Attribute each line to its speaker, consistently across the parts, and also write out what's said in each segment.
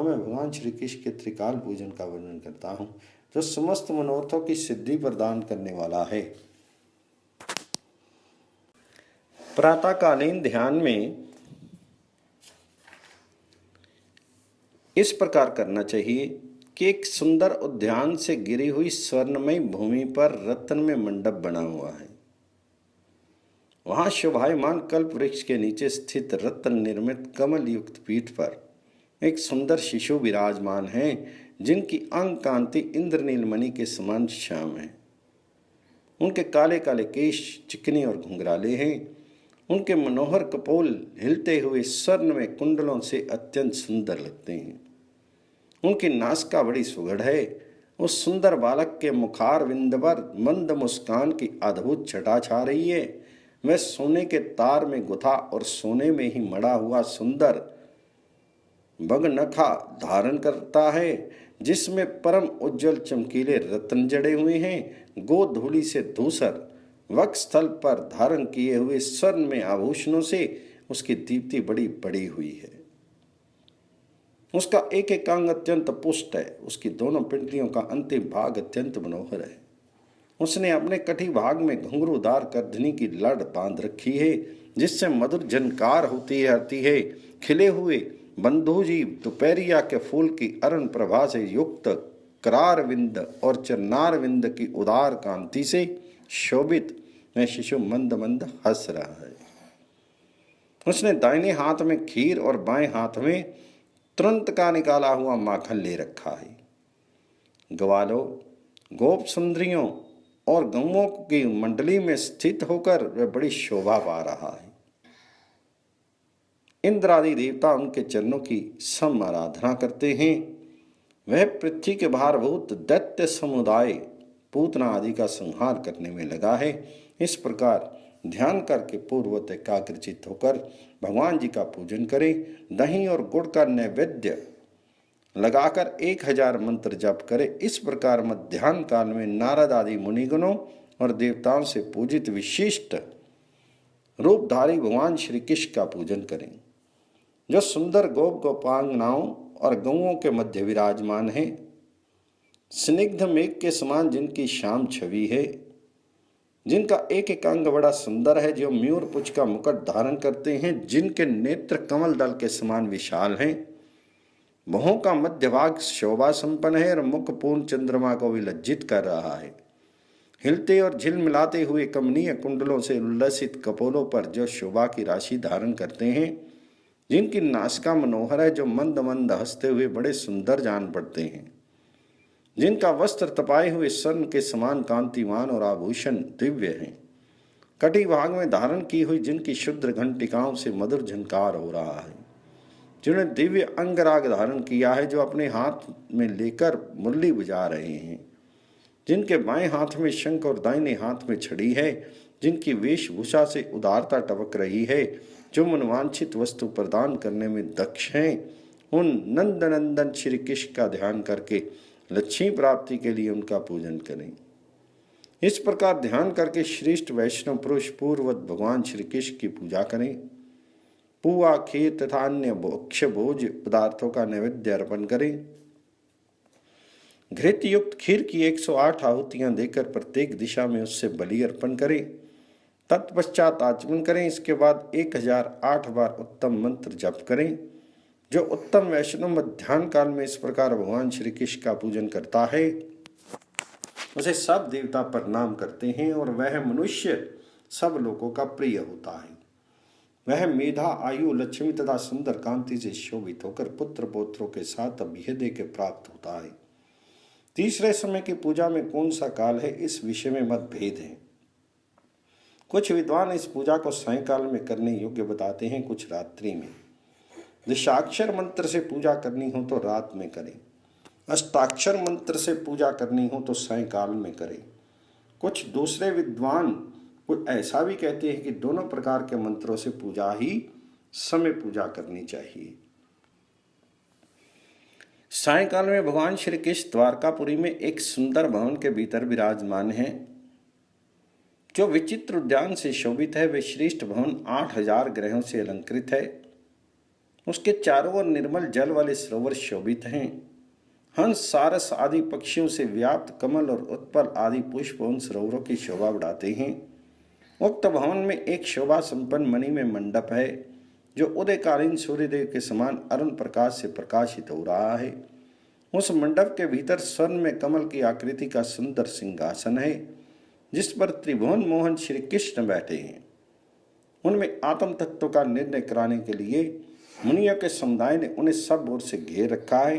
Speaker 1: मैं भगवान श्री कृष्ण के त्रिकाल पूजन का वर्णन करता हूँ, जो समस्त मनोरथों की सिद्धि प्रदान करने वाला है। प्रातःकालीन ध्यान में इस प्रकार करना चाहिए कि एक सुंदर उद्यान से गिरी हुई स्वर्णमयी भूमि पर रत्न में मंडप बना हुआ है। वहां शोभायमान कल्प वृक्ष के नीचे स्थित रत्न निर्मित कमल युक्त पीठ पर एक सुंदर शिशु विराजमान है, जिनकी अंग कांति इंद्रनील मणि के समान श्याम है। उनके काले काले केश चिकने और घुंघराले हैं। उनके मनोहर कपोल हिलते हुए स्वर्ण में कुंडलों से अत्यंत सुंदर लगते हैं। उनकी नासिका बड़ी सुघड़ है। उस सुंदर बालक के मुखार विंद पर मंद मुस्कान की अद्भुत छटा छा रही है। वह सोने के तार में गुथा और सोने में ही मड़ा हुआ सुंदर बगनखा धारण करता है, जिसमें परम उज्जवल चमकीले रत्न जड़े हुए हैं। गोधूली से धूसर वक्षस्थल पर धारण किए हुए स्वर्ण में आभूषणों से उसकी दीप्ति बड़ी बढ़ी हुई है। उसका एक एक अंग अत्यंत पुष्ट है। उसकी दोनों पिंडलियों का अंतिम भाग अत्यंत मनोहर है। उसने अपने कटी भाग में घुंघरूदार करधनी की लड़ बांध रखी है, जिससे मधुर झनकार होती आती है। खिले हुए बंधुजी दोपहरिया के फूल की अरुण प्रभा से युक्त करार विंद और चरनार विंद की उदार कांति से शोभित वह शिशु मंद मंद हंस रहा है। उसने दाहिने हाथ में खीर और बाएं हाथ में तुरंत का निकाला हुआ माखन ले रखा है। ग्वालों, गोप सुंदरियों और गौओं की मंडली में स्थित होकर वह बड़ी शोभा पा रहा है। इंद्र आदि देवता उनके चरणों की सम आराधना करते हैं। वह पृथ्वी के भारभूत दैत्य समुदाय पूतना आदि का संहार करने में लगा है। इस प्रकार ध्यान करके पूर्वत एकाग्रचित होकर भगवान जी का पूजन करें। दही और गुड़ का नैवेद्य लगाकर 1000 मंत्र जप करें। इस प्रकार मध्याह्न काल में नारद आदि मुनिगणों और देवताओं से पूजित विशिष्ट रूपधारी भगवान श्री कृष्ण का पूजन करें, जो सुंदर गोप गोपांगनाओं और गौओं के मध्य विराजमान है। स्निग्ध मेघ के समान जिनकी श्याम छवि है, जिनका एक एक अंग बड़ा सुंदर है, जो मयूर पुच्छ का मुकुट धारण करते हैं, जिनके नेत्र कमल दल के समान विशाल हैं। भौहों का मध्य भाग शोभा संपन्न है और मुख पूर्ण चंद्रमा को विलज्जित कर रहा है। हिलते और झिलमिलाते हुए कमनीय कुंडलों से उल्लसित कपोलों पर जो शोभा की राशि धारण करते हैं, जिनकी नासिका मनोहर है, जो मंद मंद हंसते हुए बड़े सुंदर जान पड़ते हैं, जिनका वस्त्र तपाए हुए स्वर्ण के समान कांतिमान और आभूषण दिव्य हैं। कटी भाग में धारण की हुई जिनकी शुद्र घंटिकाओं से मधुर झनकार हो रहा है, जिन्होंने दिव्य अंगराग धारण किया है, जो अपने हाथ में लेकर मुरली बजा रहे हैं, जिनके बाएं हाथ में शंख और दाहिने हाथ में छड़ी है, जिनकी वेशभूषा से उदारता टपक रही है, जो मनवांछित वस्तु प्रदान करने में दक्ष हैं, उन नंद नंदन श्री कृष्ण का ध्यान करके लक्ष्मी प्राप्ति के लिए उनका पूजन करें। इस प्रकार ध्यान करके श्रेष्ठ वैष्णव पुरुष पूर्ववत भगवान श्री कृष्ण की पूजा करें। पुआ, खीर तथा अन्य भक्ष्य भोज पदार्थों का नैवेद्य अर्पण करें। घृत युक्त खीर की 108 आहुतियां देकर प्रत्येक दिशा में उससे बलि अर्पण करें। तत्पश्चात आचमन करें। इसके बाद 1008 बार उत्तम मंत्र जप करें। जो उत्तम वैष्णव मध्याह्न काल में इस प्रकार भगवान श्री कृष्ण का पूजन करता है, उसे सब देवता प्रणाम करते हैं और वह मनुष्य सब लोगों का प्रिय होता है। वह मेधा, आयु, लक्ष्मी तथा सुंदर कांति से शोभित होकर पुत्र पौत्रों के साथ अभ्युदय के प्राप्त होता है। तीसरे समय की पूजा में कौन सा काल है, इस विषय में मतभेद है। कुछ विद्वान इस पूजा को सायंकाल में करने योग्य बताते हैं, कुछ रात्रि में। दशाक्षर मंत्र से पूजा करनी हो तो रात में करें, अष्टाक्षर मंत्र से पूजा करनी हो तो सायंकाल में करें। कुछ दूसरे विद्वान कुछ ऐसा भी कहते हैं कि दोनों प्रकार के मंत्रों से पूजा ही समय पूजा करनी चाहिए। सायंकाल में भगवान श्री कृष्ण द्वारकापुरी में एक सुंदर भवन के भीतर विराजमान है, जो विचित्र उद्यान से शोभित है। वे श्रेष्ठ भवन 8000 ग्रहों से अलंकृत है। उसके चारों ओर निर्मल जल वाले सरोवर शोभित हैं। हंस, सारस आदि पक्षियों से व्याप्त कमल और उत्पल आदि पुष्प उन सरोवरों की शोभा बढ़ाते हैं। उक्त भवन में एक शोभा संपन्न मणि में मंडप है, जो उदयकालीन सूर्यदेव के समान अरुण प्रकाश से प्रकाशित हो रहा है। उस मंडप के भीतर स्वर्ण में कमल की आकृति का सुंदर सिंहासन है, जिस पर त्रिभुवन मोहन श्री कृष्ण बैठे हैं। उनमें आत्म तत्व का निर्णय कराने के लिए मुनियों के समुदाय ने उन्हें सब ओर से घेर रखा है।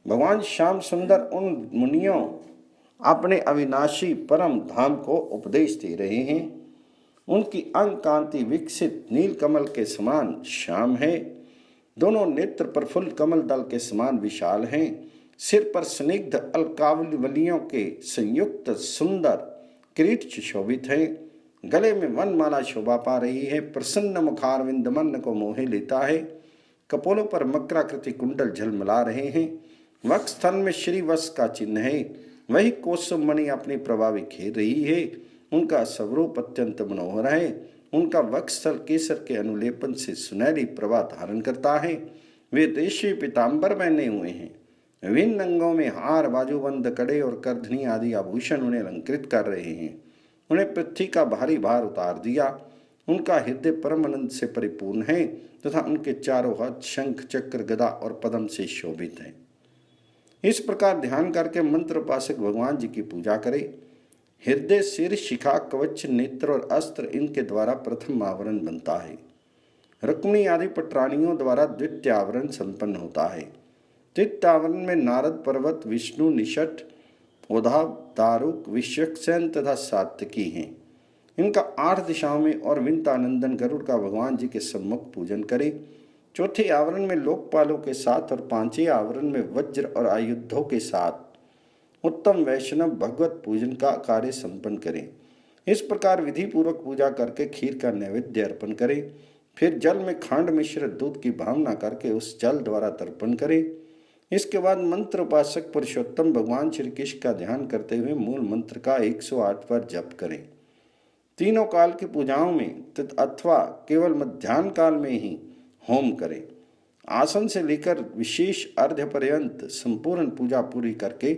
Speaker 1: भगवान श्याम सुंदर उन मुनियों अपने अविनाशी परम धाम को उपदेश दे रहे हैं। उनकी अंग कांति विकसित नील कमल के समान श्याम है। दोनों नेत्र प्रफुल्ल कमल दल के समान विशाल हैं। सिर पर स्निग्ध अलकावलियों के संयुक्त सुंदर किरीट शोभित है। गले में वनमाला शोभा पा रही है। प्रसन्न मुखारविंद मन को मोहे लेता है। कपोलों पर मकराकृति कुंडल झलमला रहे हैं। वक्षस्थल में श्रीवत्स का चिन्ह है। वही कौसुम मणि अपनी प्रभा बिखेर रही है। उनका स्वरूप अत्यंत मनोहर है। उनका वक्षस्थल केसर के अनुलेपन से सुनहरी प्रभा धारण करता है। वे रेशमी पीताम्बर पहने हुए हैं। विभिन्न अंगों में हार, बाजूबंद, कड़े और करधनी आदि आभूषण उन्हें अलंकृत कर रहे हैं। उन्हें पृथ्वी का भारी भार उतार दिया। उनका हृदय परम आनंद से परिपूर्ण है तथा उनके चारों हाथ शंख, चक्र, गदा और पद्म से शोभित हैं। इस प्रकार ध्यान करके मंत्र उपासक भगवान जी की पूजा करे। हृदय, सिर, शिखा, कवच, नेत्र और अस्त्र इनके द्वारा प्रथम आवरण बनता है। रुक्मिणी आदि पटरानियों द्वारा द्वितीय आवरण संपन्न होता है। तृतीय आवरण में नारद, पर्वत, विष्णु, निषठ, उद्धव, दारुक, विश्वक्सेन तथा सात्यकी हैं। इनका 8 दिशाओं में और विंतानंदन गरुड़ का भगवान जी के सम्मुख पूजन करे। चौथे आवरण में लोकपालों के साथ और 5वें आवरण में वज्र और आयुधों के साथ उत्तम वैष्णव भगवत पूजन का कार्य संपन्न करें। इस प्रकार विधि पूर्वक पूजा करके खीर का नैवेद्य अर्पण करें। फिर जल में खांड मिश्र दूध की भावना करके उस जल द्वारा तर्पण करें। इसके बाद मंत्र उपासक पुरुषोत्तम भगवान श्री कृष्ण का ध्यान करते हुए मूल मंत्र का 108 बार जप करें। तीनों काल की पूजाओं में अथवा केवल मध्याह्न काल में ही होम करें। आसन से लेकर विशेष अर्घ्य पर्यंत संपूर्ण पूजा पूरी करके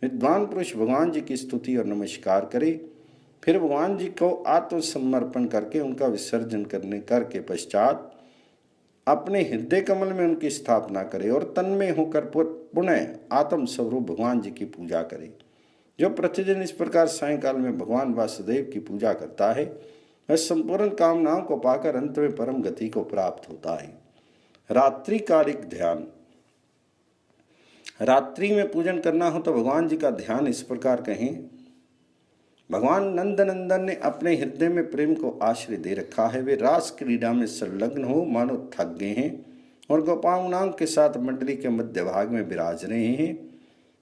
Speaker 1: विद्वान पुरुष भगवान जी की स्तुति और नमस्कार करे। फिर भगवान जी को आत्मसमर्पण करके उनका विसर्जन करके पश्चात अपने हृदय कमल में उनकी स्थापना करे और तन्मय होकर पुनः आत्म स्वरूप भगवान जी की पूजा करे। जो प्रतिदिन इस प्रकार सायंकाल में भगवान वासुदेव की पूजा करता है, वह संपूर्ण कामनाओं को पाकर अंत में परम गति को प्राप्त होता है। रात्रिकालिक ध्यान। रात्रि में पूजन करना हो तो भगवान जी का ध्यान इस प्रकार कहें। भगवान नंद नंदन ने अपने हृदय में प्रेम को आश्रय दे रखा है। वे रास क्रीड़ा में संलग्न हो मानो थक गए हैं और गोपांगनाओं के साथ मंडली के मध्य भाग में विराज रहे हैं।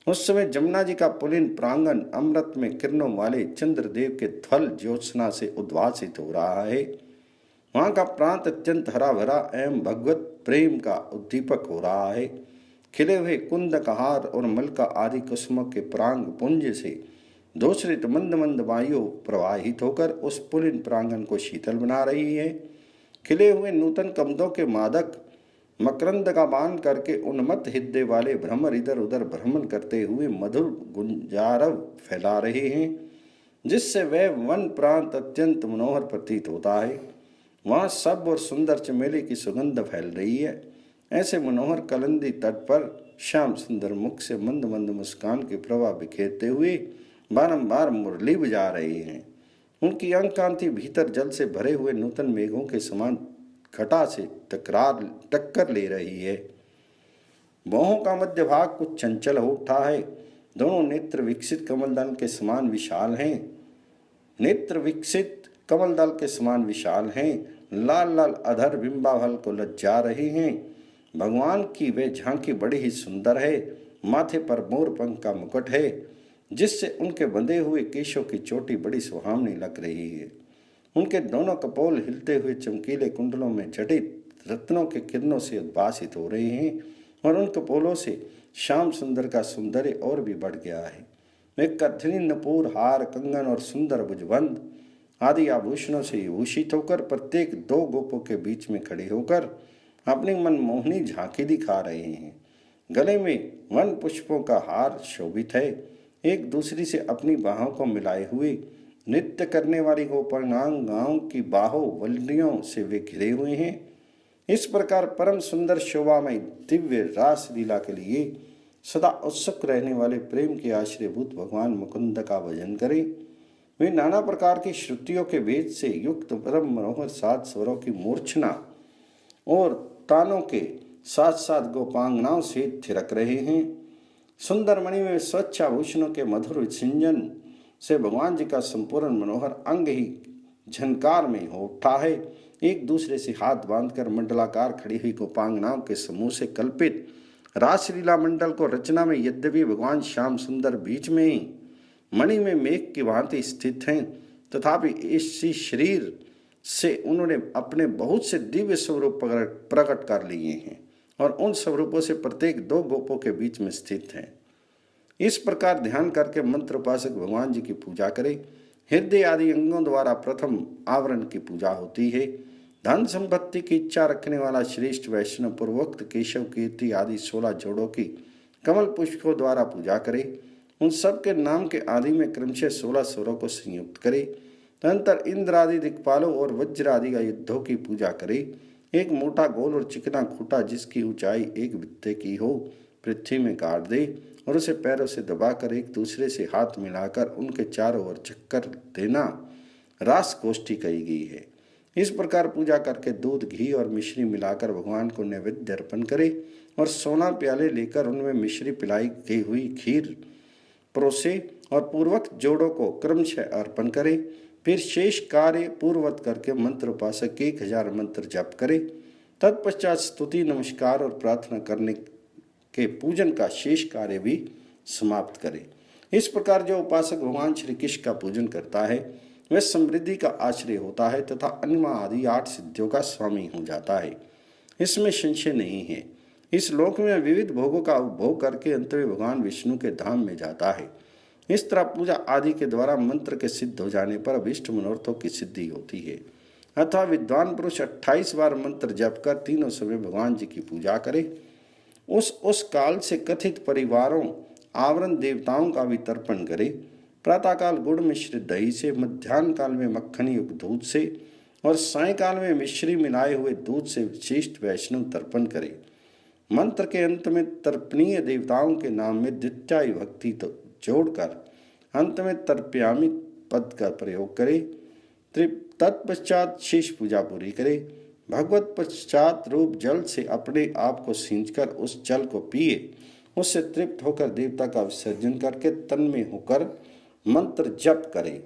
Speaker 1: उस समय जमुना जी का पुलिन प्रांगण अमृत में किरणों वाले चंद्रदेव के थल ज्योत्सना से उद्भासित हो रहा है। वहाँ का प्रांत अत्यंत हरा भरा एवं भगवत प्रेम का उद्दीपक हो रहा है। खिले हुए कुंद, कहार और मलका आदि कुसुमों के प्रांग पुंज से दूसरित मंद मंद वायु प्रवाहित होकर उस पुलिन प्रांगण को शीतल बना रही है। खिले हुए नूतन कमलों के मादक मकरंद का बाण करके उन्मत्त हृदय वाले भ्रमर इधर उधर भ्रमण करते हुए मधुर गुंजारव फैला रहे हैं, जिससे वह वन प्रांत अत्यंत मनोहर प्रतीत होता है। वहाँ सब और सुंदर चमेली की सुगंध फैल रही है। ऐसे मनोहर कलंदी तट पर श्याम सुंदर मुख से मंद मंद मुस्कान की प्रभा बिखेरते हुए बारंबार मुरली बजा रहे हैं। उनकी अंग कांति भीतर जल से भरे हुए नूतन मेघों के समान घटा से टक्कर ले रही है। बाहों का मध्य भाग कुछ चंचल हो उठा है। दोनों नेत्र विकसित कमलदल के समान विशाल हैं। नेत्र विकसित कमलदल के समान विशाल हैं। लाल लाल अधर बिंबाफल को लज्जा रहे हैं। भगवान की वे झांकी बड़ी ही सुंदर है। माथे पर मोर पंख का मुकुट है, जिससे उनके बंधे हुए केशों की चोटी बड़ी सुहावनी लग रही है। उनके दोनों कपोल हिलते हुए चमकीले कुंडलों में जटित रत्नों के किरणों से उद्भासित हो रहे हैं और उन कपोलों से श्याम सुंदर का सौंदर्य और भी बढ़ गया है। वे कथनी, नपूर, हार, कंगन और सुंदर भुजबंद आदि आभूषणों से भूषित होकर प्रत्येक 2 गोपों के बीच में खड़े होकर अपनी मनमोहनी झांकी दिखा रहे हैं। गले में वन पुष्पों का हार शोभित है। एक दूसरी से अपनी बाहों को मिलाए हुए नृत्य करने वाली गोपांगाओं की बाहों वल्लियों से वे घिरे हुए हैं। इस प्रकार परम सुंदर शोभामय दिव्य रास लीला के लिए सदा उत्सुक रहने वाले प्रेम के आश्रयभूत भगवान मुकुंद का भजन करें। वे नाना प्रकार की श्रुतियों के वेद से युक्त परम मनोहर सात स्वरों की मूर्छना और तानों के साथ साथ गोपांगनाओं से थिरक रहे हैं। सुंदर मणि में स्वच्छ आभूषणों के मधुर सिंजन से भगवान जी का संपूर्ण मनोहर अंग ही झनकार में हो उठा है। एक दूसरे से हाथ बांधकर मंडलाकार खड़ी हुई गोपांगनाओं के समूह से कल्पित रासलीला मंडल को रचना में यद्यपि भगवान श्याम सुंदर बीच में ही मणि में मेघ की भांति स्थित हैं, तथापि इसी शरीर से उन्होंने अपने बहुत से दिव्य स्वरूप प्रकट कर लिए हैं और उन स्वरूपों से प्रत्येक दो गोपों के बीच में स्थित हैं। इस प्रकार ध्यान करके मंत्र उपासक भगवान जी की पूजा करें। हृदय आदि अंगों द्वारा प्रथम आवरण की पूजा होती है। धन संपत्ति की इच्छा रखने वाला श्रेष्ठ वैष्णव पूर्वोक्त केशव कीर्ति आदि 16 जोड़ों की कमल पुष्पों द्वारा पूजा करे। उन सब के नाम के आदि में क्रमशः 16 स्वरों को संयुक्त करे। तदंतर इंद्र आदि दिक्पालों और वज्र आदि आयुधों की पूजा करे। एक मोटा गोल और चिकना खूंटा जिसकी ऊंचाई 1 बित्ते की हो पृथ्वी में गाड़ दे और उसे पैरों से दबाकर एक दूसरे से हाथ मिलाकर उनके चारों ओर चक्कर देना रास गोष्ठी कही गई है। इस प्रकार पूजा करके दूध घी और मिश्री मिलाकर भगवान को नैवेद्य अर्पण करे और सोना प्याले लेकर उनमें मिश्री पिलाई गई हुई खीर परोसे और पूर्वक जोड़ों को क्रमशः अर्पण करे। फिर शेष कार्य पूर्ववत करके मंत्र उपासक 1000 मंत्र जप करे। तत्पश्चात स्तुति नमस्कार और प्रार्थना करने के पूजन का शेष कार्य भी समाप्त करे। इस प्रकार जो उपासक भगवान श्री कृष्ण का पूजन करता है वह समृद्धि का आश्रय होता है तथा अनिमा आदि 8 सिद्धियों का स्वामी हो जाता है। इसमें संशय नहीं है। इस लोक में विविध भोगों का उपभोग करके अंत में भगवान विष्णु के धाम में जाता है। इस तरह पूजा आदि के द्वारा मंत्र के सिद्ध हो जाने पर अभीष्ट मनोरथों की सिद्धि होती है। अथवा विद्वान पुरुष 28 बार मंत्र जप कर तीनों समय भगवान जी की पूजा करे। उस काल से कथित परिवारों आवरण देवताओं का भी तर्पण करे। प्रातःकाल गुड़ मिश्रित दही से, मध्यान्ह काल में मक्खन युक्त दूध से और सायंकाल में मिश्री मिलाए हुए दूध से विशिष्ट वैष्णव तर्पण करे। मंत्र के अंत में तर्पणीय देवताओं के नाम में द्वितीय भक्ति तो जोड़कर अंत में तर्पयामि पद का प्रयोग करे। तत्पश्चात शेष पूजा पूरी करे। भगवत पश्चात रूप जल से अपने आप को सींचकर उस जल को पिए। उससे तृप्त होकर देवता का विसर्जन करके तन में होकर मंत्र जप करे।